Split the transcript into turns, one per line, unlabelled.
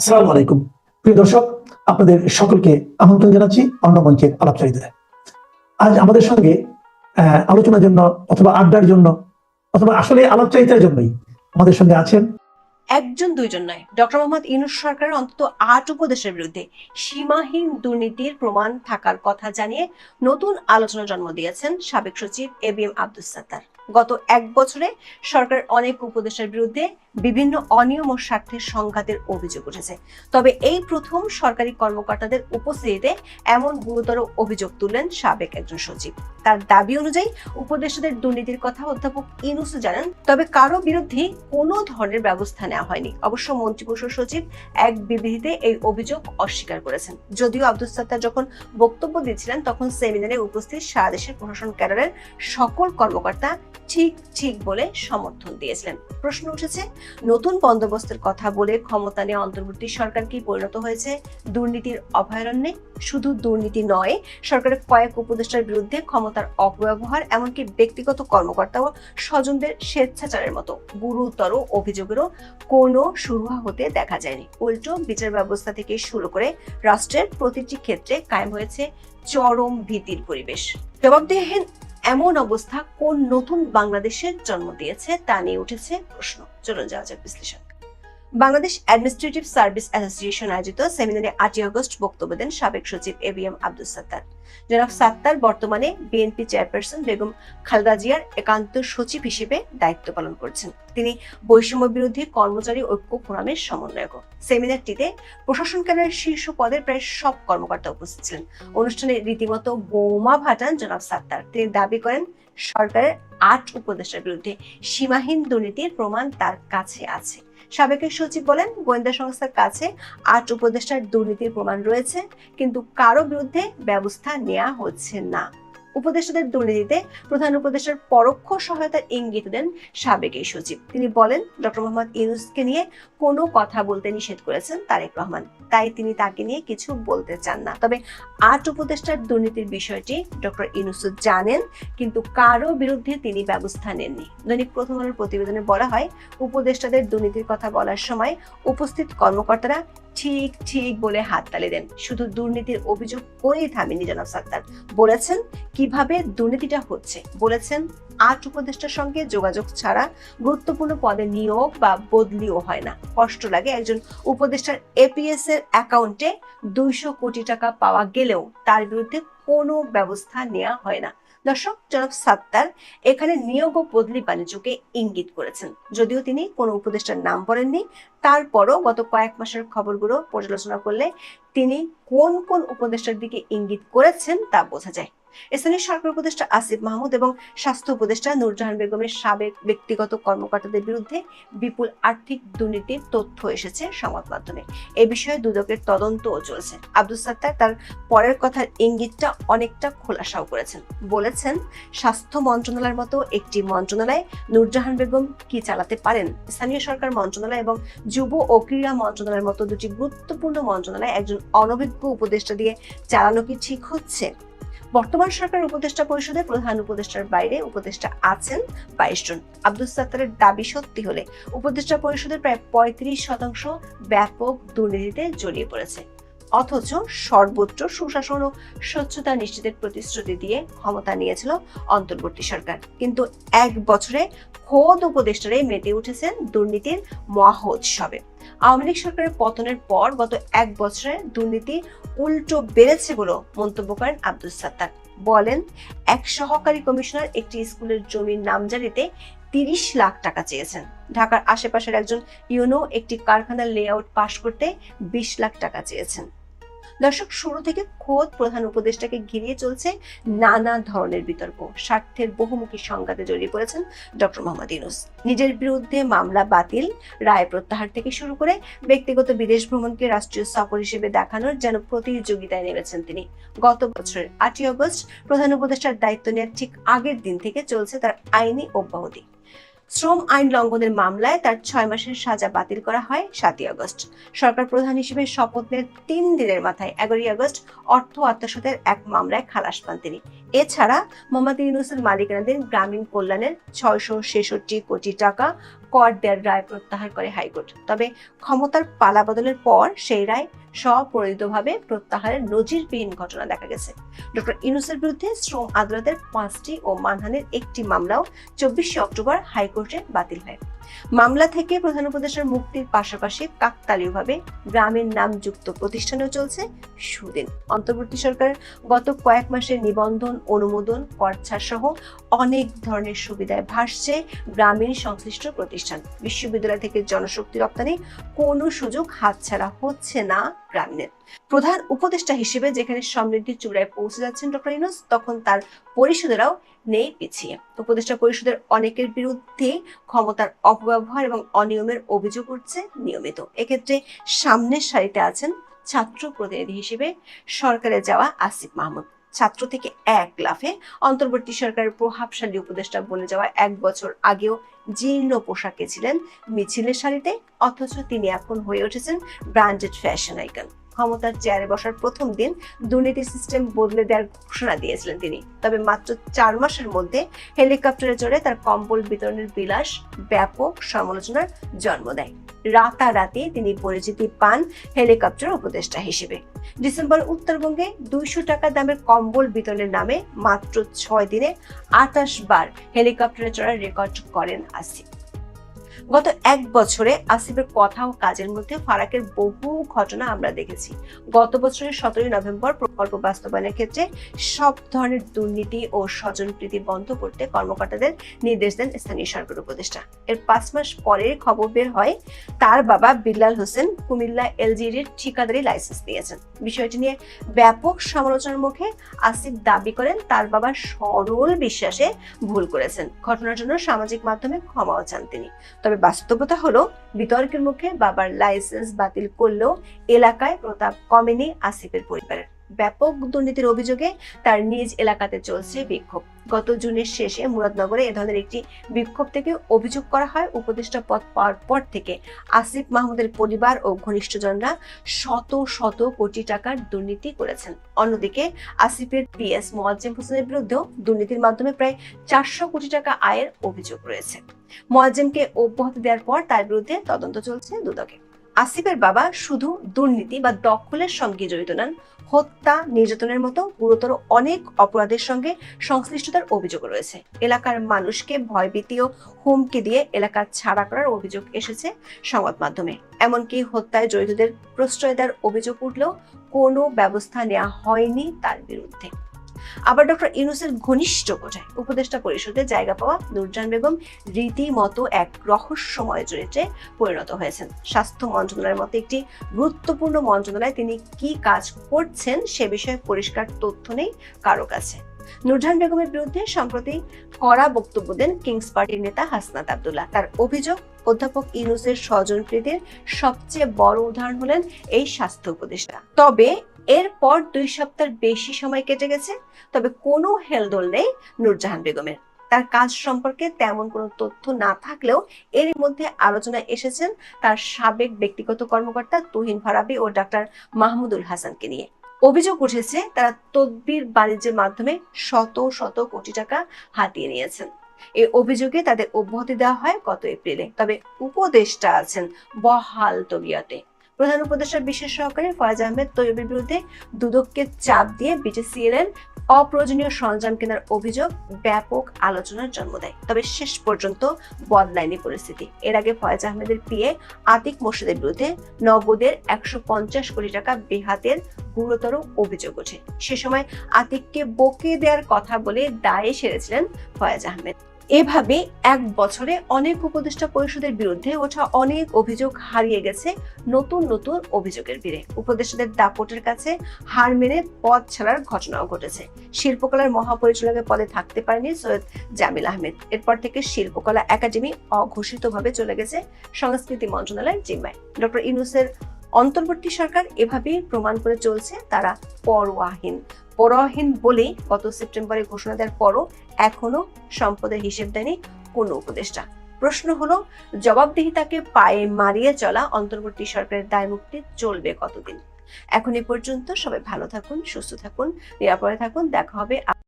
আসসালামু আলাইকুম প্রিয় দর্শক, আপনাদের সকলকে আমন্ত্রণ জানাচ্ছি অন্য মঞ্চের আলাপচারিতায়। আজ আমাদের সঙ্গে আলোচনার জন্য অথবা আড্ডার জন্য অথবা আসলে আলাপচারিতার জন্যই আমাদের সঙ্গে আছেন
একজন দুইজন নয়, ডক্টর মোহাম্মদ ইউনূস সরকারের অন্তত ৮ উপদেশের বিরুদ্ধে সীমাহীন দুর্নীতির প্রমাণ থাকার কথা জানিয়ে নতুন আলোচনা জন্ম দিয়েছেন সাবেক সচিব এবিএম আব্দুস সাত্তার। গত এক বছরে সরকারের অনেক উপদেশের বিরুদ্ধে বিভিন্ন অনিয়ম ও স্বার্থের সংঘাতের অভিযোগ উঠেছে। তবে এই প্রথম সরকারি কর্মকর্তাদের উপস্থিতিতে এমন গুরুতর অভিযোগ তুললেন সাবেক একজন সচিব। তার দাবি অনুযায়ী উপদেষ্টাদের দুর্নীতির কথা অধ্যাপক ইউনূস জানান, তবে কারো বিরুদ্ধে কোনো ধরনের ব্যবস্থা নেওয়া হয়নি। অবশ্য মন্ত্রিপরিষদ সচিব এক বিবৃতিতে এই অভিযোগ অস্বীকার করেছেন। যদিও আব্দুস সাত্তার যখন বক্তব্য দিচ্ছিলেন তখন সেমিনারে উপস্থিত সারা দেশের প্রশাসন ক্যাডারের সকল কর্মকর্তা ঠিক ঠিক বলে সমর্থন দিয়েছিলেন। প্রশ্ন উঠেছে, নতুন বন্দোবস্তের কথা বলে ক্ষমতা নিয়ে অন্তর্বর্তী সরকার কি পরিণত হয়েছে দুর্নীতির অভয়ারণ্যে? শুধু দুর্নীতি নয়, সরকারের কয়েক উপদেষ্টার বিরুদ্ধে ক্ষমতার অপব্যবহার, এমনকি ব্যক্তিগত কর্মকর্তা ও স্বজনদের স্বেচ্ছাচারের মতো গুরুতর অভিযোগেরও কোনো সুরাহা হতে দেখা যায়নি। উল্টো বিচার ব্যবস্থা থেকে শুরু করে রাষ্ট্রের প্রতিটি ক্ষেত্রে কায়েম হয়েছে চরম ভীতির পরিবেশ। জবাবদিহিহীন এমন অবস্থা কোন নতুন বাংলাদেশের জন্ম দিয়েছে তা নিয়ে উঠেছে প্রশ্ন। চলুন যাওয়া যাক বিশ্লেষণ। বাংলাদেশ অ্যাডমিনিস্ট্রেটিভ সার্ভিস অ্যাসোসিয়েশন আয়োজিত সেমিনারে 8 আগস্ট বক্তব্য দেন সাবেক সচিব এবিএম আব্দুস সাত্তার। জনাব সাত্তার বর্তমানে বিএনপি চেয়ারপারসন বেগম খালেদা জিয়ার একান্ত সচিব হিসেবে দায়িত্ব পালন করছেন। তিনি বৈষম্য বিরোধী কর্মচারী ঐক্য ফোরামের সমন্বয়ক। সেমিনারটিতে প্রশাসন ক্যাডারের শীর্ষ পদের প্রায় সব কর্মকর্তা উপস্থিত ছিলেন। অনুষ্ঠানে রীতিমতো বোমা ফাটান জনাব সাত্তার। তিনি দাবি করেন, সরকারের 8 উপদেষ্টার বিরুদ্ধে সীমাহীন দুর্নীতির প্রমাণ তার কাছে আছে। সাবেক সচিব বলেন, গোয়েন্দা সংস্থার কাছে 8 উপদেষ্টার দুর্নীতির প্রমাণ রয়েছে, কিন্তু কারো বিরুদ্ধে ব্যবস্থা নেওয়া হচ্ছে না। উপদেষ্টাদের দুর্নীতিতে প্রধান উপদেষ্টার পরোক্ষ সহায়তার ইঙ্গিত দেন সাবেক এই সচিব। তিনি বলেন, ডক্টর মোহাম্মদ ইউনূসকে নিয়ে কোনো কথা বলতে নিষেধ করেছেন তারেক রহমান, তাই তিনি তাকে নিয়ে কিছু বলতে চান না। তবে 8 উপদেষ্টার দুর্নীতির বিষয়টি ডক্টর ইউনূস জানেন, কিন্তু কারো বিরুদ্ধে তিনি ব্যবস্থা নেননি। দৈনিক প্রথম আলোর প্রতিবেদনে বলা হয়, উপদেষ্টাদের দুর্নীতির কথা বলার সময় উপস্থিত কর্মকর্তারা ঠিক ঠিক বলে হাততালি দেন। শুধু দুর্নীতির অভিযোগ করেই থামেনি জনাব সাত্তার। বলেছেন কিভাবে দুর্নীতিটা হচ্ছে, বলেছেন 8 উপদেষ্টার সঙ্গে যোগাযোগ ছাড়া গুরুত্বপূর্ণ পদে নিয়োগ বা বদলিও হয় না। কষ্ট লাগে একজন উপদেষ্টার এপিএস এর অ্যাকাউন্টে 200 কোটি টাকা পাওয়া গেলেও তার বিরুদ্ধে কোনো ব্যবস্থা নেওয়া হয় না। দর্শক, জনাব সাত্তার এখানে নিয়োগ ও বদলি বাণিজ্যকে ইঙ্গিত করেছেন। যদিও তিনি কোনো উপদেষ্টার নাম বলেননি, তারপরও গত কয়েক মাসের খবরগুলো পর্যালোচনা করলে তিনি কোন কোন উপদেষ্টার দিকে ইঙ্গিত করেছেন তা বোঝা যায়। স্থানীয় সরকার উপদেষ্টা আসিফ মাহমুদ এবং স্বাস্থ্য উপদেষ্টা নূরজাহান বেগমের সাবেক ব্যক্তিগত কর্মকর্তাদের বিরুদ্ধে বিপুল আর্থিক দুর্নীতির তথ্য এসেছে সংবাদ মাধ্যমে। এ বিষয়ে দুদকের তদন্তও চলছে। আব্দুস সাত্তার তার পরের কথার ইঙ্গিতটা অনেকটা খোলাসাও করেছেন। বলেছেন, স্বাস্থ্য মন্ত্রণালয়ের মতো একটি মন্ত্রণালয় নূরজাহান বেগম কি চালাতে পারেন? স্থানীয় সরকার মন্ত্রণালয় এবং যুব ও ক্রীড়া মন্ত্রণালয়ের মতো দুটি গুরুত্বপূর্ণ মন্ত্রণালয় একজন অনভিজ্ঞ উপদেষ্টা দিয়ে চালানো কি ঠিক হচ্ছে? বর্তমান সরকার উপদেষ্টা পরিষদে প্রধান উপদেষ্টার বাইরে উপদেষ্টা আছেন 22 জন। আব্দুস সাত্তারের দাবি সত্যি হলে উপদেষ্টা পরিষদের প্রায় 35% ব্যাপক দুর্নীতিতে জড়িয়ে পড়েছে। অথচ সর্বোচ্চ সুশাসন ও স্বচ্ছতা নিশ্চিতের প্রতিশ্রুতি দিয়ে ক্ষমতা নিয়েছিল অন্তর্বর্তী সরকার, কিন্তু এক বছরে খোদ উপদেষ্টারাই মেতে উঠেছেন দুর্নীতির মহোৎসবে। আওয়ামী লীগ সরকারের পতনের পর গত এক বছরে দুর্নীতি উল্টো বেড়েছে বলে মন্তব্য করেন আব্দুস সাত্তার। বলেন, এক সহকারী কমিশনার একটি স্কুলের জমির নামজারিতে 30 লাখ টাকা চেয়েছেন। ঢাকার আশেপাশের একজন ইউনো একটি কারখানার লেআউট পাশ করতে 20 লাখ টাকা চেয়েছেন। দর্শক, শুরু থেকে খোদ প্রধান উপদেষ্টাকে ঘিরিয়ে চলছে নানা ধরনের বিতর্ক। স্বার্থের বহুমুখী সংঘাতে জড়িয়ে পড়েছেন ডক্টর মোহাম্মদ ইউনূস। নিজের বিরুদ্ধে মামলা বাতিল, রায় প্রত্যাহার থেকে শুরু করে ব্যক্তিগত বিদেশ ভ্রমণকে রাষ্ট্রীয় সফর হিসেবে দেখানোর যেন প্রতিযোগিতায় নেমেছেন তিনি। গত বছরের 8 আগস্ট প্রধান উপদেষ্টার দায়িত্ব নেওয়ার ঠিক আগের দিন থেকে চলছে তার আইনি অব্যাহতি। শ্রম আইন লঙ্ঘনের মামলায় তার 6 মাসের সাজা বাতিল করা হয় 7 আগস্ট। সরকার প্রধান হিসেবে শপথ নেওয়ার 3 দিনের মাথায় 11 আগস্ট অর্থ আত্মসাতের এক মামলায় খালাস পান তিনি। এছাড়া মোহাম্মদ ইউনূসের মালিকানাধীন গ্রামীণ কল্যাণের 666 কোটি টাকা কর দেওয়ার রায় প্রত্যাহার করে হাইকোর্ট। তবে ক্ষমতার পালাবদলের পর সেই রায় স্বপ্রণোদিতভাবে প্রত্যাহারের নজিরবিহীন ঘটনা দেখা গেছে। ডক্টর ইউনূসের বিরুদ্ধে শ্রম আদালতের 5টি ও মানহানির একটি মামলাও 24শে অক্টোবর হাইকোর্টে বাতিল হয়। মামলা থেকে প্রধান উপদেষ্টার মুক্তির পাশাপাশি কাকতালীয়ভাবে গ্রামের নামযুক্ত প্রতিষ্ঠানেও চলছে সুদিন। অন্তর্বর্তী সরকার গত কয়েক মাসের নিবন্ধন, অনুমোদন, কর ছাড় সহ অনেক ধরনের সুবিধায় ভাসছে গ্রামীণ সংশ্লিষ্ট প্রতিষ্ঠান। বিশ্ববিদ্যালয় থেকে জনশক্তি রপ্তানি কোনো সুযোগ হাতছাড়া হচ্ছে না গ্রামীণের। প্রধান উপদেষ্টা হিসেবে যেখানে সমৃদ্ধির চূড়ায় পৌঁছে যাচ্ছেন ডক্টর ইউনূস, তখন তার পরিষদেরাও নেই পিছিয়ে। উপদেষ্টা পরিষদের অনেকের বিরুদ্ধে ক্ষমতার অপব্যবহার এবং অনিয়মের অভিযোগ উঠছে নিয়মিত। এক্ষেত্রে সামনের সারিতে আছেন ছাত্র প্রতিনিধি হিসেবে সরকারে যাওয়া আসিফ মাহমুদ। ছাত্র থেকে এক লাফে অন্তর্বর্তী সরকারের প্রভাবশালী উপদেষ্টা বনে যাওয়া 1 বছর আগেও জীর্ণ পোশাকে ছিলেন মিছিলের সারিতে, অথচ তিনি এখন হয়ে উঠেছেন ব্র্যান্ডেড ফ্যাশন আইকন। ক্ষমতার চেয়ারে বসার প্রথম দিন দুর্নীতি সিস্টেম বদলে দেওয়ার ঘোষণা দিয়েছিলেন তিনি। তবে মাত্র 4 মাসের মধ্যে হেলিকপ্টারে চড়ে তার কম্বল বিতরণের বিলাস ব্যাপক সমালোচনার জন্ম দেয়। রাতারাতি তিনি পরিচিতি পান হেলিকপ্টার উপদেষ্টা হিসেবে। ডিসেম্বর উত্তরবঙ্গে 200 টাকা দামের কম্বল বিতরণের নামে মাত্র 6 দিনে 28 বার হেলিকপ্টারে চড়ার রেকর্ড করেন আসিফ। গত 1 বছরে আসিফের কথা ও কাজের মধ্যে ফারাকের বহু ঘটনা আমরা দেখেছি। গত বছরের 17 নভেম্বর প্রকল্প বাস্তবায়নের ক্ষেত্রে সব ধরনের দুর্নীতি ও স্বজনপ্রীতি বন্ধ করতে কর্মকর্তাদের নির্দেশ দেন স্থানীয় সরকার উপদেষ্টা। এর 5 মাস পরে খবর বের হয় তার বাবা বিল্লাল হোসেন কুমিল্লা এলজিডির ঠিকাদারি লাইসেন্স নিয়েছেন। বিষয়টি নিয়ে ব্যাপক সমালোচনার মুখে আসিফ দাবি করেন তার বাবা সরল বিশ্বাসে ভুল করেছেন। ঘটনার জন্য সামাজিক মাধ্যমে ক্ষমাও চান তিনি। তবে বাস্তবতা হলো বিতর্কের মুখে বাবার লাইসেন্স বাতিল করলেও এলাকায় প্রতাপ কমেনি আসিফের পরিবারের। ব্যাপক দুর্নীতির অভিযোগে তার নিজ এলাকাতে চলছে বিক্ষোভ। গত জুনের শেষে মুরাদনগরে এ ধরনের একটি বিক্ষোভ থেকে অভিযোগ করা হয় উপদেষ্টা পদ পাওয়ার পর থেকে আসিফ মাহমুদের পরিবার ও ঘনিষ্ঠজনরা শত শত কোটি টাকার দুর্নীতি করেছেন। অন্যদিকে আসিফের পিএস মোয়াজ্জেম হোসেনের বিরুদ্ধেও দুর্নীতির মাধ্যমে প্রায় 400 কোটি টাকা আয়ের অভিযোগ রয়েছে। মোয়াজ্জেমকে অব্যাহতি দেওয়ার পর তার বিরুদ্ধে তদন্ত চলছে দুদকে। আসিফের বাবা শুধু দুর্নীতি বা দখলের সঙ্গে জড়িত নন, হত্যা, নির্যাতনের মতো গুরুতর অনেক অপরাধের সঙ্গে সংশ্লিষ্টতার অভিযোগ রয়েছে। এলাকার মানুষকে ভয়ভীতি ও হুমকি দিয়ে এলাকা ছাড়া করার অভিযোগ এসেছে সংবাদ মাধ্যমে। এমনকি হত্যায় জড়িতদের প্রশ্রয় দেওয়ার অভিযোগ উঠলেও কোনো ব্যবস্থা নেওয়া হয়নি তার বিরুদ্ধে। আবার ডক্টর ইউনূসের ঘনিষ্ঠ কোটায় উপদেষ্টা পরিষদে জায়গা পাওয়া নূরজাহান বেগম রীতিমতো এক রহস্যময় চরিত্রে পরিণত হয়েছেন। স্বাস্থ্য মন্ত্রণালয়ের মতো একটি গুরুত্বপূর্ণ মন্ত্রণালয়ে তিনি কি কাজ করছেন সে বিষয়ে পরিষ্কার তথ্য নেই কারো কাছে। নূরজাহান বেগমের বিরুদ্ধে সম্প্রতি কড়া বক্তব্য দেন কিংস পার্টির নেতা হাসনাত আব্দুল্লাহ। তার অভিযোগ, অধ্যাপক ইউনূসের স্বজনপ্রীতির সবচেয়ে বড় উদাহরণ হলেন এই স্বাস্থ্য উপদেষ্টা। তবে এরপর 2 সপ্তাহের বেশি সময় কেটে গেছে, তবে কোনো হেলদোল নেই নূরজাহান বেগমের। তার কাজ সম্পর্কে তেমন কোনো তথ্য না থাকলেও এর মধ্যে আলোচনায় এসেছেন তার সাবেক ব্যক্তিগত কর্মকর্তা তুহিন ফারাবী ও ডাক্তার মাহমুদুল হাসানকে নিয়ে। অভিযোগ উঠেছে তারা তদবির বাণিজ্যের মাধ্যমে শত শত কোটি টাকা হাতিয়ে নিয়েছেন। এই অভিযোগে তাদের অব্যাহতি দেওয়া হয় গত এপ্রিলে। তবে উপদেষ্টা আছেন বহাল তবিয়তে। প্রধান উপদেষ্টার বিশেষ সহকারী ফয়েজ আহমেদ তৈয়বের বিরুদ্ধে দুদককে চাপ দিয়ে বিটিসিএল অপ্রয়োজনীয় সরঞ্জাম কেনার অভিযোগ ব্যাপক আলোচনার জন্ম দেয়। তবে শেষ পর্যন্ত বদলায়নি পরিস্থিতি। এর আগে ফয়েজ আহমেদের পিএ আতিক মোর্শেদের বিরুদ্ধে নগদের 150 কোটি টাকা বেহাতের গুরুতর অভিযোগ ওঠে। সে সময় আতিককে বকে দেওয়ার কথা বলে দায়ে সেরেছিলেন ফয়েজ আহমেদ। এভাবে 1 বছরে অনেক উপদেষ্টা পরিষদের বিরুদ্ধে ওঠা অনেক অভিযোগ হারিয়ে গেছে নতুন নতুন অভিযোগের ভিড়ে। উপদেষ্টাদের দাপটের কাছে হার মেনে পদ ছাড়ার ঘটনাও ঘটেছে। শিল্পকলার মহাপরিচালকের পদে থাকতে পারেনি সৈয়দ জামিল আহমেদ। এরপর থেকে শিল্পকলা একাডেমি অঘোষিতভাবে চলে গেছে সংস্কৃতি মন্ত্রণালয়ের জিম্মায়। ডক্টর ইউনূসের অন্তর্বর্তী সরকার এভাবেই প্রমাণ করে চলছে তারা পরোয়াহীন বলেই গত সেপ্টেম্বরে ঘোষণা দেওয়ার পরও এখনো সম্পদের হিসেব দেয়নি কোনো উপদেষ্টা। প্রশ্ন হলো, জবাবদিহিতাকে পায়ে মারিয়ে চলা অন্তর্বর্তী সরকারের দায়মুক্তি চলবে কতদিন? এখন এ পর্যন্ত। সবাই ভালো থাকুন, সুস্থ থাকুন, নিরাপদে থাকুন। দেখা হবে